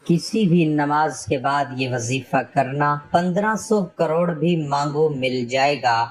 کسی بھی نماز کے بعد یہ وظیفہ کرنا 1500 کروڑ بھی مانگو مل جائے گا۔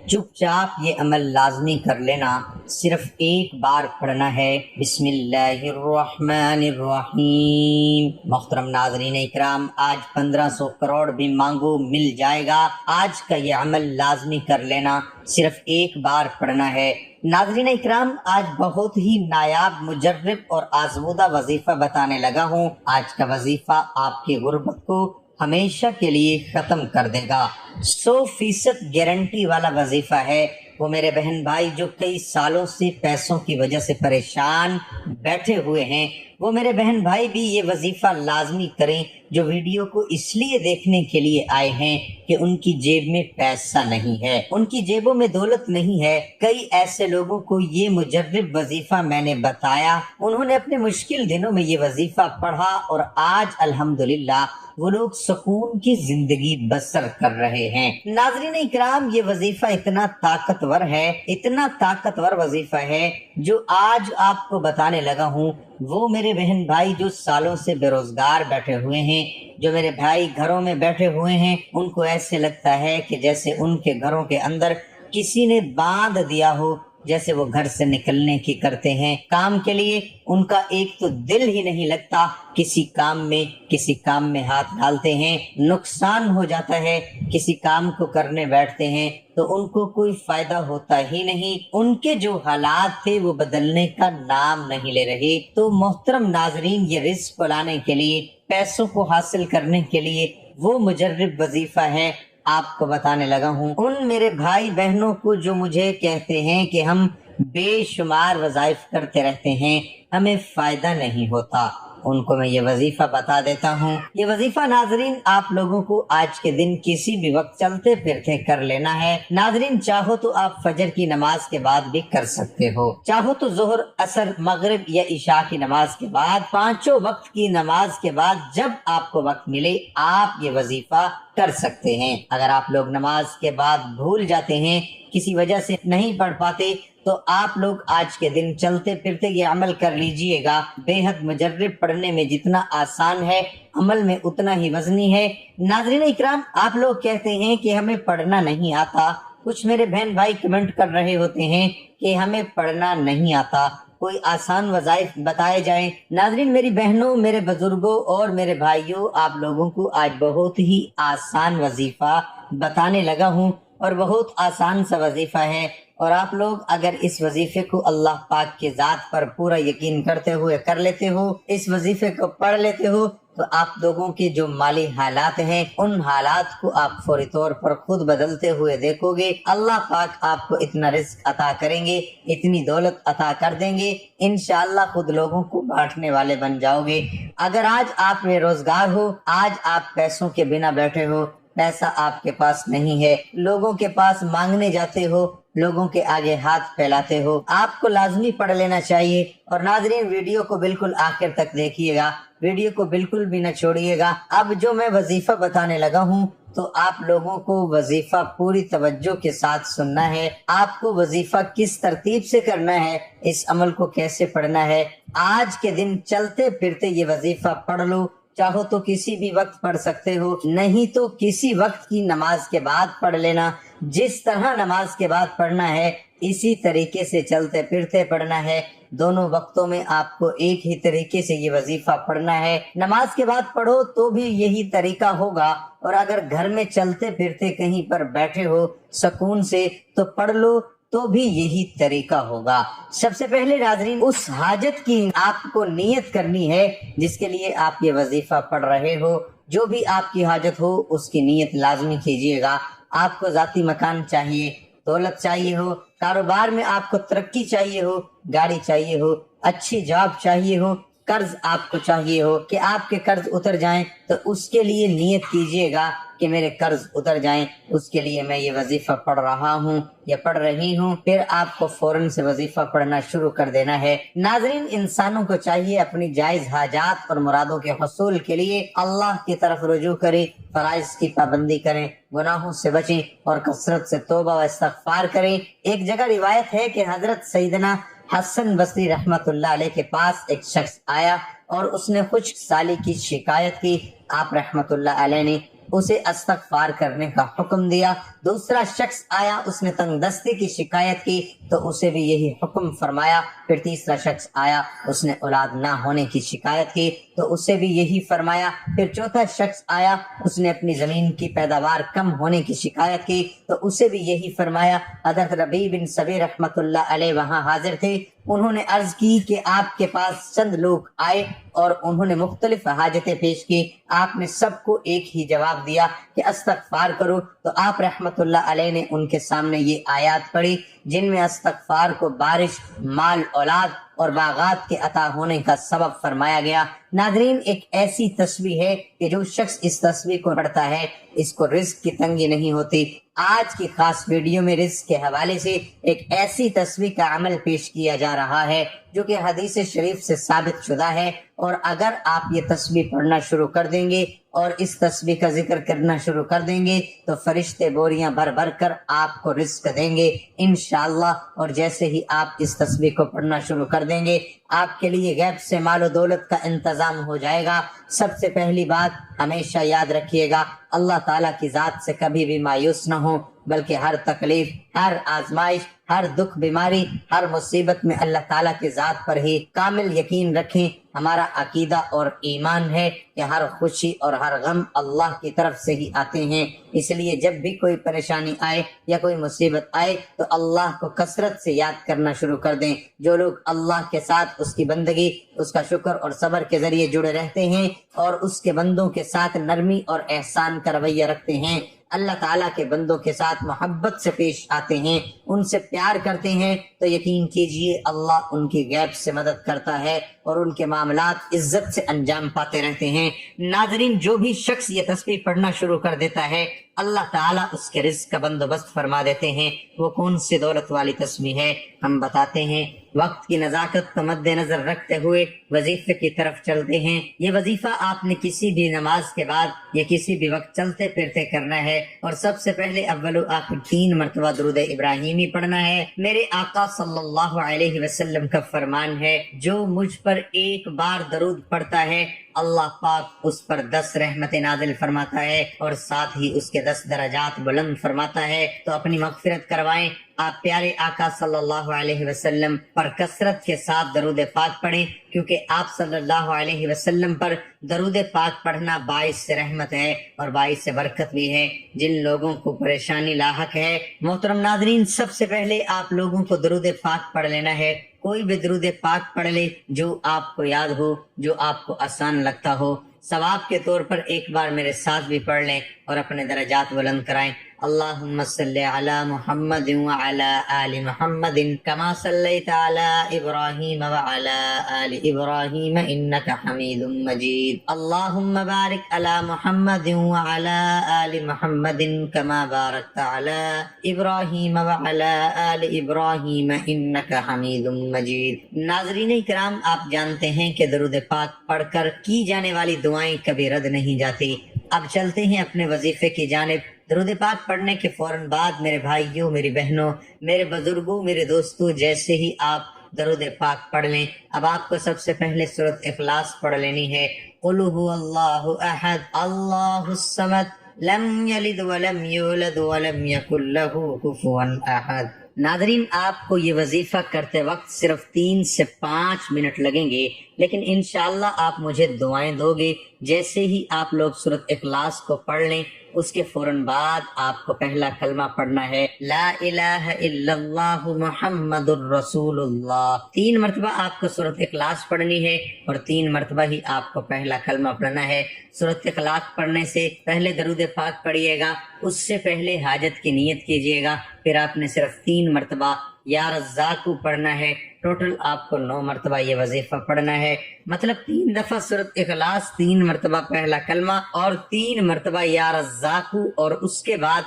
چپ چاپ یہ عمل لازمی کر لینا، صرف ایک بار پڑھنا ہے، بسم اللہ الرحمن الرحیم۔ محترم ناظرین اکرام، آج 1500 کروڑ بھی مانگو مل جائے گا۔ آج کا یہ عمل لازمی کر لینا، صرف ایک بار پڑھنا ہے۔ ناظرین اکرام، آج بہت ہی نایاب، مجرب اور آزمودہ وظیفہ بتانے لگا ہوں۔ آج کا وظیفہ آپ کی غربت کو ہمیشہ کے لیے ختم کر دے گا۔ 100% گارنٹی والا وظیفہ ہے۔ وہ میرے بہن بھائی جو کئی سالوں سے پیسوں کی وجہ سے پریشان بیٹھے ہوئے ہیں، وہ میرے بہن بھائی بھی یہ وظیفہ لازمی کریں، جو ویڈیو کو اس لیے دیکھنے کے لیے آئے ہیں کہ ان کی جیب میں پیسہ نہیں ہے، ان کی جیبوں میں دولت نہیں ہے۔ کئی ایسے لوگوں کو یہ مجرب وظیفہ میں نے بتایا، انہوں نے اپنے مشکل دنوں میں یہ وظیفہ پڑھا اور آج الحمدللہ وہ لوگ سکون کی زندگی بسر کر رہے ہیں۔ ناظرین اکرام، یہ وظیفہ اتنا طاقتور ہے، اتنا طاقتور وظیفہ ہے جو آج آپ کو بتانے لگا ہوں۔ وہ میرے بہن بھائی جو سالوں سے بے روزگار بیٹھے ہوئے ہیں، جو میرے بھائی گھروں میں بیٹھے ہوئے ہیں، ان کو ایسے لگتا ہے کہ جیسے ان کے گھروں کے اندر کسی نے باندھ دیا ہو، جیسے وہ گھر سے نکلنے کی کرتے ہیں کام کے لیے، ان کا ایک تو دل ہی نہیں لگتا، کسی کام میں ہاتھ ڈالتے ہیں، نقصان ہو جاتا ہے، کسی کام کو کرنے بیٹھتے ہیں تو ان کو کوئی فائدہ ہوتا ہی نہیں، ان کے جو حالات تھے وہ بدلنے کا نام نہیں لے رہے۔ تو محترم ناظرین، یہ رزق لانے کے لیے، پیسوں کو حاصل کرنے کے لیے وہ مجرب وظیفہ ہے آپ کو بتانے لگا ہوں۔ ان میرے بھائی بہنوں کو جو مجھے کہتے ہیں کہ ہم بے شمار وظائف کرتے رہتے ہیں، ہمیں فائدہ نہیں ہوتا، ان کو میں یہ وظیفہ بتا دیتا ہوں۔ یہ وظیفہ ناظرین آپ لوگوں کو آج کے دن کسی بھی وقت چلتے پھرتے کر لینا ہے۔ ناظرین، چاہو تو آپ فجر کی نماز کے بعد بھی کر سکتے ہو، چاہو تو ظہر، عصر، مغرب یا عشاء کی نماز کے بعد، پانچوں وقت کی نماز کے بعد جب آپ کو وقت ملے آپ یہ وظیفہ کر سکتے ہیں۔ اگر آپ لوگ نماز کے بعد بھول جاتے ہیں، کسی وجہ سے نہیں پڑھ پاتے، تو آپ لوگ آج کے دن چلتے پھرتے یہ عمل کر لیجئے گا۔ بے حد مجرب، پڑھنے میں جتنا آسان ہے عمل میں اتنا ہی وزنی ہے۔ ناظرین اکرام، آپ لوگ کہتے ہیں کہ ہمیں پڑھنا نہیں آتا، کچھ میرے بہن بھائی کمنٹ کر رہے ہوتے ہیں کہ ہمیں پڑھنا نہیں آتا، کوئی آسان وظائف بتائے جائیں۔ ناظرین، میری بہنوں، میرے بزرگوں اور میرے بھائیوں، آپ لوگوں کو آج بہت ہی آسان وظیفہ بتانے لگا ہوں، اور بہت آسان سا وظیفہ ہے، اور آپ لوگ اگر اس وظیفے کو اللہ پاک کے ذات پر پورا یقین کرتے ہوئے کر لیتے ہو، اس وظیفے کو پڑھ لیتے ہو، تو آپ لوگوں کے جو مالی حالات ہیں ان حالات کو آپ فوری طور پر خود بدلتے ہوئے دیکھو گے۔ اللہ پاک آپ کو اتنا رزق عطا کریں گے، اتنی دولت عطا کر دیں گے، انشاءاللہ خود لوگوں کو بانٹنے والے بن جاؤ گے۔ اگر آج آپ بے روزگار ہو، آج آپ پیسوں کے بنا بیٹھے ہو، پیسہ آپ کے پاس نہیں ہے، لوگوں کے پاس مانگنے جاتے ہو، لوگوں کے آگے ہاتھ پھیلاتے ہو، آپ کو لازمی پڑھ لینا چاہیے۔ اور ناظرین، ویڈیو کو بالکل آخر تک دیکھیے گا، ویڈیو کو بالکل بھی نہ چھوڑیے گا۔ اب جو میں وظیفہ بتانے لگا ہوں تو آپ لوگوں کو وظیفہ پوری توجہ کے ساتھ سننا ہے۔ آپ کو وظیفہ کس ترتیب سے کرنا ہے، اس عمل کو کیسے پڑھنا ہے، آج کے دن چلتے پھرتے یہ وظیفہ پڑھ لو۔ چاہو تو کسی بھی وقت پڑھ سکتے ہو، نہیں تو کسی وقت کی نماز کے بعد پڑھ لینا۔ جس طرح نماز کے بعد پڑھنا ہے اسی طریقے سے چلتے پھرتے پڑھنا ہے۔ دونوں وقتوں میں آپ کو ایک ہی طریقے سے یہ وظیفہ پڑھنا ہے۔ نماز کے بعد پڑھو تو بھی یہی طریقہ ہوگا، اور اگر گھر میں چلتے پھرتے کہیں پر بیٹھے ہو سکون سے تو پڑھ لو تو بھی یہی طریقہ ہوگا۔ سب سے پہلے ناظرین، اس حاجت کی آپ کو نیت کرنی ہے جس کے لیے آپ یہ وظیفہ پڑھ رہے ہو۔ جو بھی آپ کی حاجت ہو اس کی نیت لازمی کیجئے گا۔ آپ کو ذاتی مکان چاہیے، دولت چاہیے ہو، کاروبار میں آپ کو ترقی چاہیے ہو، گاڑی چاہیے ہو، اچھی جاب چاہیے ہو، قرض آپ کو چاہیے ہو کہ آپ کے قرض اتر جائیں، تو اس کے لیے نیت کیجئے گا کہ میرے قرض اتر جائیں، اس کے لیے میں یہ وظیفہ پڑھ رہا ہوں یا پڑھ رہی ہوں۔ پھر آپ کو فوراً سے وظیفہ پڑھنا شروع کر دینا ہے۔ ناظرین، انسانوں کو چاہیے اپنی جائز حاجات اور مرادوں کے حصول کے لیے اللہ کی طرف رجوع کریں، فرائض کی پابندی کریں، گناہوں سے بچیں اور کثرت سے توبہ و استغفار کریں۔ ایک جگہ روایت ہے کہ حضرت سیدنا حسن بصری رحمت اللہ علیہ کے پاس ایک شخص آیا اور اس نے خشک سالی کی شکایت کی۔ آپ رحمت اللہ علیہ نے اسے استغفار کرنے کا حکم دیا۔ دوسرا شخص آیا، اس نے تنگ دستی کی شکایت کی تو اسے بھی یہی حکم فرمایا۔ پھر تیسرا شخص آیا، اس نے اولاد نہ ہونے کی شکایت کی تو اسے بھی یہی فرمایا۔ پھر چوتھا شخص آیا، اس نے اپنی زمین کی پیداوار کم ہونے کی شکایت کی تو اسے بھی یہی فرمایا۔ حضرت ربیع بن سبی رحمت اللہ علیہ وہاں حاضر تھے۔ انہوں نے عرض کی کہ آپ کے پاس چند لوگ آئے اور انہوں نے مختلف حاجتیں پیش کی، آپ نے سب کو ایک ہی جواب دیا کہ استغفار کرو، تو آپ رحمت اللہ علیہ نے ان کے سامنے یہ آیات پڑھی جن میں استغفار کو بارش، مال، اولاد اور باغات کے عطا ہونے کا سبب فرمایا گیا۔ ناظرین، ایک ایسی تسبیح ہے کہ جو شخص اس تسبیح کو پڑھتا ہے اس کو رزق کی تنگی نہیں ہوتی۔ آج کی خاص ویڈیو میں رزق کے حوالے سے ایک ایسی تسبیح کا عمل پیش کیا جا رہا ہے جو کہ حدیث شریف سے ثابت شدہ ہے، اور اگر آپ یہ تسبیح پڑھنا شروع کر دیں گے اور اس تسبیح کا ذکر کرنا شروع کر دیں گے تو فرشتے بوریاں بھر بھر کر آپ کو رزق دیں گے انشاءاللہ۔ اور جیسے ہی آپ اس تسبیح کو پڑھنا شروع کر دیں گے آپ کے لیے غیب سے مال و دولت کا انتظام ہو جائے گا۔ سب سے پہلی بات ہمیشہ یاد رکھیے گا، اللہ تعالیٰ کی ذات سے کبھی بھی مایوس نہ ہو، بلکہ ہر تکلیف، ہر آزمائش، ہر دکھ بیماری، ہر مصیبت میں اللہ تعالیٰ کی ذات پر ہی کامل یقین رکھیں۔ ہمارا عقیدہ اور ایمان ہے کہ ہر خوشی اور ہر غم اللہ کی طرف سے ہی آتے ہیں، اس لیے جب بھی کوئی پریشانی آئے یا کوئی مصیبت آئے تو اللہ کو کثرت سے یاد کرنا شروع کر دیں۔ جو لوگ اللہ کے ساتھ اس کی بندگی، اس کا شکر اور صبر کے ذریعے جڑے رہتے ہیں اور اس کے بندوں کے ساتھ نرمی اور احسان کا رویہ رکھتے ہیں، اللہ تعالیٰ کے بندوں کے ساتھ محبت سے پیش آتے ہیں، ان سے پیار کرتے ہیں، تو یقین کیجئے اللہ ان کی غیب سے مدد کرتا ہے اور ان کے معاملات عزت سے انجام پاتے رہتے ہیں۔ ناظرین، جو بھی شخص یہ تسبیح پڑھنا شروع کر دیتا ہے اللہ تعالیٰ اس کے رزق کا بندوبست فرما دیتے ہیں۔ وہ کون سی دولت والی تسبیح ہے ہم بتاتے ہیں۔ وقت کی نزاکت کو مد نظر رکھتے ہوئے وظیفے کی طرف چلتے ہیں۔ یہ وظیفہ آپ نے کسی بھی نماز کے بعد یا کسی بھی وقت چلتے پھرتے کرنا ہے، اور سب سے پہلے اول و آخر 3 مرتبہ درود ابراہیمی پڑھنا ہے۔ میرے آقا صلی اللہ علیہ وسلم کا فرمان ہے، جو مجھ پر ایک بار درود پڑھتا ہے اللہ پاک اس پر 10 رحمت نازل فرماتا ہے اور ساتھ ہی اس کے 10 درجات بلند فرماتا ہے۔ تو اپنی مغفرت کروائیں، آپ پیارے آقا صلی اللہ علیہ وسلم پر کثرت کے ساتھ درود پاک پڑھیں، کیونکہ آپ صلی اللہ علیہ وسلم پر درود پاک پڑھنا باعث رحمت ہے اور باعث برکت بھی ہے جن لوگوں کو پریشانی لاحق ہے۔ محترم ناظرین، سب سے پہلے آپ لوگوں کو درود پاک پڑھ لینا ہے۔ کوئی بھی درود پاک پڑھ لے جو آپ کو یاد ہو، جو آپ کو آسان لگتا ہو۔ ثواب کے طور پر ایک بار میرے ساتھ بھی پڑھ لیں اور اپنے درجات بلند کرائیں۔ اللہم صلی علی محمد وعلی آل محمد کما صلیت علی ابراہیم وعلی آل ابراہیم انک حمید مجید۔ اللہم بارک علی محمد وعلی آل محمد کما بارکت علی ابراہیم وعلی آل ابراہیم انک حمید مجید۔ ناظرین کرام، آپ جانتے ہیں کہ درود پاک پڑھ کر کی جانے والی دعائیں کبھی رد نہیں جاتی۔ اب چلتے ہیں اپنے وظیفے کی جانب۔ درود پاک پڑھنے کے فوراً بعد میرے بھائیوں، میری بہنوں، میرے بزرگوں، میرے دوستوں، جیسے ہی آپ درود پاک پڑھ لیں، اب آپ کو سب سے پہلے سورۃ اخلاص پڑھ لینی ہے۔ قل هو اللہ احد اللہ الصمد لم یلد ولم یولد ولم یکن له کفوا احد۔ ناظرین، آپ کو یہ وظیفہ کرتے وقت صرف 3 سے 5 منٹ لگیں گے، لیکن انشاءاللہ آپ مجھے دعائیں دو گے۔ جیسے ہی آپ لوگ سورۃ اخلاص کو پڑھ لیں، اس کے فوراً بعد آپ کو پہلا کلمہ پڑھنا ہے، لا الہ الا اللہ محمد الرسول اللہ۔ 3 مرتبہ آپ کو سورۃ اخلاص پڑھنی ہے اور 3 مرتبہ ہی آپ کو پہلا کلمہ پڑھنا ہے۔ سورۃ اخلاص پڑھنے سے پہلے درود پاک پڑھیے گا، اس سے پہلے حاجت کی نیت کیجیے گا، پھر آپ نے صرف 3 مرتبہ یا رزاقو پڑھنا ہے۔ ٹوٹل آپ کو 9 مرتبہ یہ وظیفہ پڑھنا ہے، مطلب 3 دفعہ سورۃ اخلاص، 3 مرتبہ پہلا کلمہ اور 3 مرتبہ یا رزاقو، اور اس کے بعد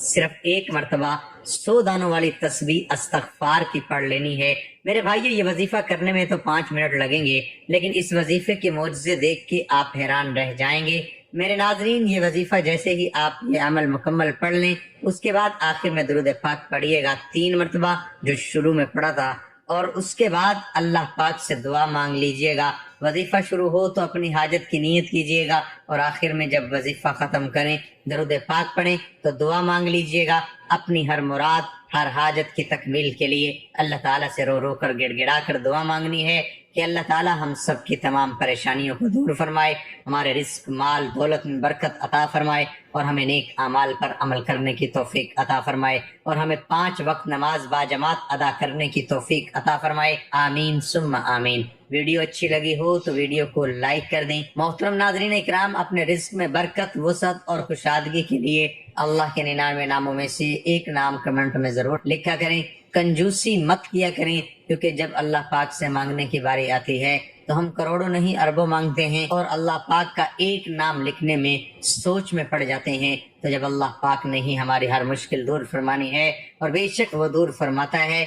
صرف 1 مرتبہ 100 دانوں والی تسبیح استغفار کی پڑھ لینی ہے۔ میرے بھائیو، یہ وظیفہ کرنے میں تو 5 منٹ لگیں گے، لیکن اس وظیفے کے معجزے دیکھ کے آپ حیران رہ جائیں گے۔ میرے ناظرین، یہ وظیفہ جیسے ہی آپ یہ عمل مکمل پڑھ لیں، اس کے بعد آخر میں درود پاک پڑھیے گا 3 مرتبہ جو شروع میں پڑھا تھا، اور اس کے بعد اللہ پاک سے دعا مانگ لیجئے گا۔ وظیفہ شروع ہو تو اپنی حاجت کی نیت کیجئے گا، اور آخر میں جب وظیفہ ختم کریں درود پاک پڑھیں تو دعا مانگ لیجئے گا اپنی ہر مراد، ہر حاجت کی تکمیل کے لیے۔ اللہ تعالیٰ سے رو رو کر گڑ گڑا کر دعا مانگنی ہے کہ اللہ تعالیٰ ہم سب کی تمام پریشانیوں کو دور فرمائے، ہمارے رزق، مال، دولت میں برکت عطا فرمائے، اور ہمیں نیک اعمال پر عمل کرنے کی توفیق عطا فرمائے، اور ہمیں 5 وقت نماز باجماعت ادا کرنے کی توفیق عطا فرمائے۔ آمین ثم آمین۔ ویڈیو اچھی لگی ہو تو ویڈیو کو لائک کر دیں۔ محترم ناظرین اکرام، اپنے رزق میں برکت، وسعت اور خوشادگی کے لیے اللہ کے 99 ناموں میں سے ایک نام کمنٹ میں ضرور لکھا کریں۔ کنجوسی مت کیا کریں، کیونکہ جب اللہ پاک سے مانگنے کی باری آتی ہے تو ہم کروڑوں نہیں اربوں مانگتے ہیں، اور اللہ پاک کا ایک نام لکھنے میں سوچ میں پڑ جاتے ہیں۔ تو جب اللہ پاک نے ہی ہماری ہر مشکل دور فرمانی ہے، اور بے شک وہ دور فرماتا ہے،